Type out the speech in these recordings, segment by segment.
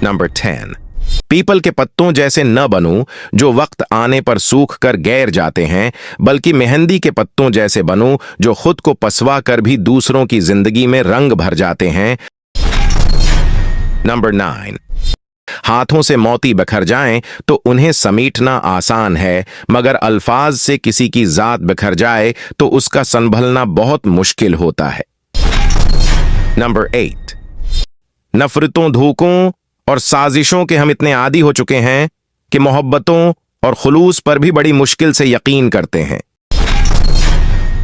Number 10, people के पत्तों जैसे न बनूं जो वक्त आने पर सूख कर गैर जाते हैं, बल्कि मेहंदी के पत्तों जैसे बनूं जो खुद को पसवा कर भी दूसरों की जिंदगी में रंग भर जाते हैं। नंबर 9, हाथों से मोती बिखर जाएं तो उन्हें समेटना आसान है, मगर अल्फाज से किसी की जात बिखर जाए तो उसका संभलना बहुत मुश्किल होता है। नंबर 8, नफरतों, धोखों और साजिशों के हम इतने आदी हो चुके हैं कि मोहब्बतों और खुलूस पर भी बड़ी मुश्किल से यकीन करते हैं।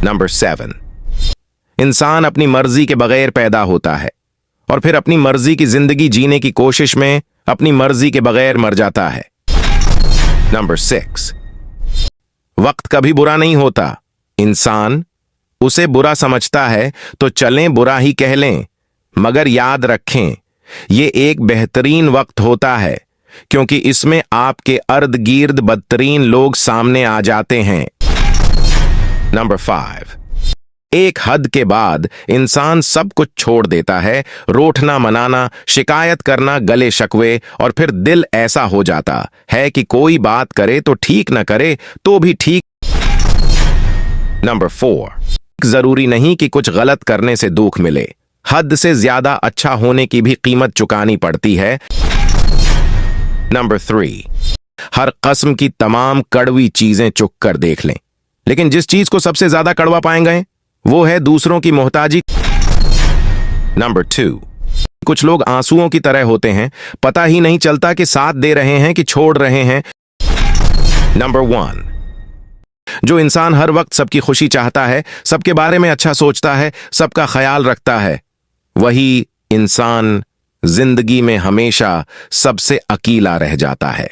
नंबर 7, इंसान अपनी मर्जी के बगैर पैदा होता है और फिर अपनी मर्जी की जिंदगी जीने की कोशिश में अपनी मर्जी के बगैर मर जाता है। नंबर 6, वक्त कभी बुरा नहीं होता, इंसान उसे बुरा समझता है तो चलें बुरा ही कह लें, मगर याद रखें ये एक बेहतरीन वक्त होता है, क्योंकि इसमें आपके अर्द गिर्द बदतरीन लोग सामने आ जाते हैं। नंबर 5, एक हद के बाद इंसान सब कुछ छोड़ देता है, रोठना मनाना, शिकायत करना, गले शकवे, और फिर दिल ऐसा हो जाता है कि कोई बात करे तो ठीक न करे तो भी ठीक। नंबर 4, जरूरी नहीं कि कुछ गलत करने से दुख मिले, हद से ज्यादा अच्छा होने की भी कीमत चुकानी पड़ती है। नंबर 3, हर किस्म की तमाम कड़वी चीजें चुक कर देख लें, लेकिन जिस चीज को सबसे ज्यादा कड़वा पाएंगे वो है दूसरों की मोहताजी। नंबर 2, कुछ लोग आंसुओं की तरह होते हैं, पता ही नहीं चलता कि साथ दे रहे हैं कि छोड़ रहे हैं। नंबर 1, जो इंसान हर वक्त सबकी खुशी चाहता है, सबके बारे में अच्छा सोचता है, सबका ख्याल रखता है, वही इंसान जिंदगी में हमेशा सबसे अकेला रह जाता है।